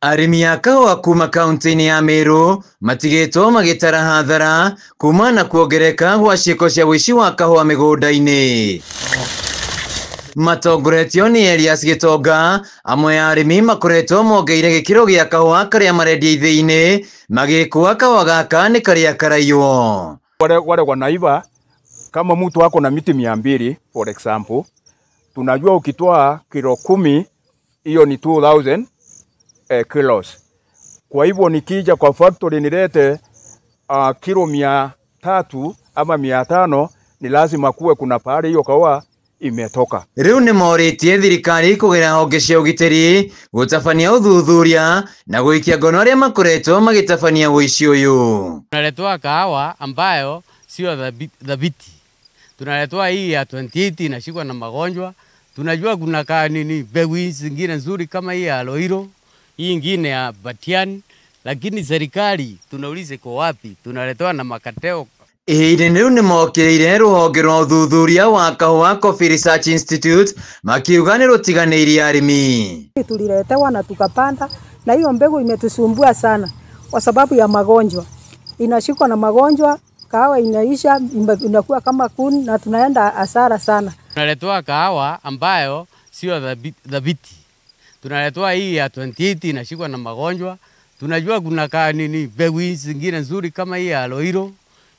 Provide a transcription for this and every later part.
Arimi a kahũa kuma kaunti-inĩ ya Meru matigĩtwo magĩtara hathara kuma na kuongereka gwa ciĩko cia ũici wa kahũa mĩgũnda-inĩ. Matongoretio nĩ Elias Gitonga, amwe ya arimi makoretwo mongeire gĩkĩro gĩa kahũa karĩa marendia ithĩi-inĩ magĩkũa kahũa gaka nĩ karĩa karaiywo. Wale wanaiba kama mtu wako na miti 200 for example, tunajua ukitoa kilo 10 hiyo ni 2000 kilos. Kwa hivyo nikija kwa factory nilete kilo 300 ama 500, ni lazima kuwe kuna pale hiyo kahũa imetoka. Riu nĩ morĩtie thirikari kũgera honge cia ũgitĩri gũtabania ũthuthuria na gũikia ngono arĩa makoretwo magĩtabania ũici ũyũ. Tunaletwa kahawa ambayo sio dhabiti. Tunaletwa hii ya 28 inashikwa na magonjwa. Tunajua kuna mbegu zingine nzuri kama hii ya Loiro, hii ingine ya Batian, lakini serikali tunaulize kwa wapi? Tunaletwa na makateo. Ihinda rĩu nĩ mokĩrĩire rũhonge rwa ũthuthuria wa kahũa Coffee Research Institute makiuga nĩ rũtiganĩirie arimi. Tuliletewa na tukapanda, na hiyo mbegu imetusumbua sana kwa sababu ya magonjwa. Inashikwa na magonjwa, kahawa inaisha, inakuwa kama kuni na tunaenda hasara sana. Tunaletwa kahawa ambayo sio dhabiti. Tunaletwa hii ya 28 inashikwa na magonjwa. Tunajua kuna mbegu zingine nzuri kama hii ya Loiro,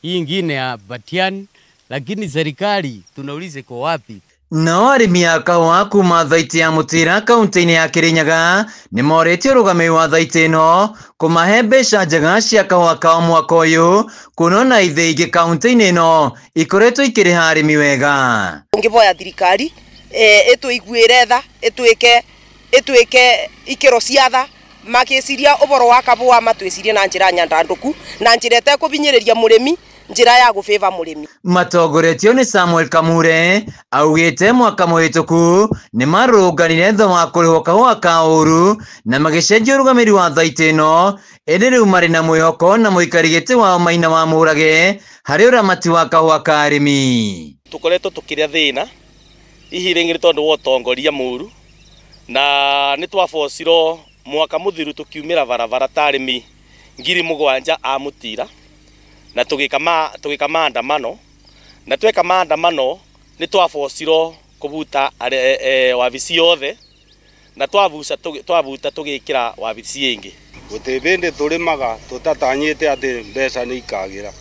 hii ingine ya Batian, lakini serikali tunaulize kwa wapi? Nao arimi a kahũa kuma thaiti ya Mũtira kaunti-inĩ ya Kirinyaga nĩ morĩtio rũgamĩrĩri wa thaiti ĩno kũmahe mbeca njega cia kahũa kao mwaka ũyũ, kuona ithĩi ingĩ kaunti-inĩ ĩno ikoretwo ikĩrĩha arimi wega. Tũngĩvoya thirikari ĩtũiguĩre tha, ĩtuĩke ikĩro cia tha, makĩciria ũboro wa kahũa matwĩcirie na njĩra nyandandũku, na njĩra ĩtekũbinyĩrĩria mũrĩmi, njĩra ya gũbĩva mũrĩmi. Matongoretio nĩ Samuel Kamure augĩte mwaka mũhĩtũku nĩ marũnganire thogora wa kũrĩhwo kahũa ka ũru na magĩcenjia rũgamĩrĩri wa thaiti ĩno, ĩndĩ rĩu marĩ na mwĩhoko na mũikari gĩtĩ wao Maina wa Mũrage harĩ ũramati wa kahũa ka arimi. Tũkoretwo tũkĩrĩa thĩna ihinda rĩngĩ tondũ wa ũtongoria mũru, na nĩ twabocirwo mwaka mũthiru tukiumĩra barabara ta arimi 7,000 a Mũtira na tũgĩka maandamano, na tweka maandamano nĩ twabocirwo kũbuta wabici yothe na twabuta tũgĩkĩra wabici ĩngĩ. Gũtĩbĩndĩ tũrĩmaga tũtatanyĩte atĩ mbeca nĩ ikagĩra,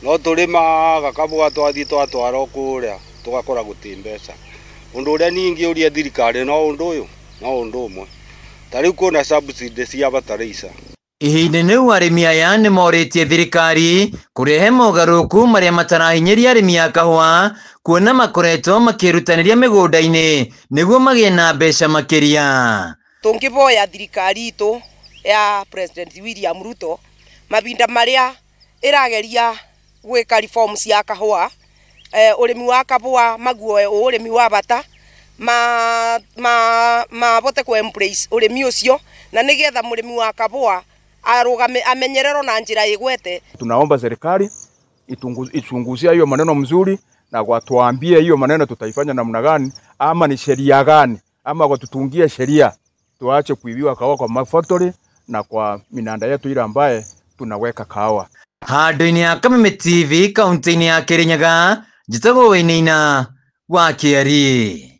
no tũrĩmaga kahũa twathiĩ twatwara kũrĩa tũgakora gũtĩ mbeca. Ũndũ ũrĩa ningĩ ũrĩa thirikari no ũndũ ũmwe, tarĩu kuna subsidy cia bataraitha. Ihinda rĩu arimi aya nĩ morĩtie thirikari kũrehe mogarũrũku marĩa matarahinyĩria arimi a kahũa, kuona makoretwo makĩrutanĩria mĩgũnda-inĩ nĩguo magĩe na mbeca makĩria. Tũngĩvoya thirikari itũ ya President William Ruto mabinda marĩa ĩrageria gwĩka reforms ya kahũa, ũrĩmi wa kahũa maguoe ũrĩmi wa bata, mabote ku-embrace ũrĩmi ũcio, na nĩgetha mũrĩmi wa kahũa amenyerero na njĩra ĩgwete. Tunaomba serikali ichunguzie hiyo maneno mzuri na watuambie hiyo maneno tutaifanya namna gani, ama ni sheria gani, ama watutungie sheria tuache kuibiwa kahũa kwa factory na kwa minanda yetu ile ambaye tunaweka kahũa. Handũ-inĩ ya Kameme TV kaunti-inĩ ya Kirinyaga, njĩtagwo Wainaina wa Kiari.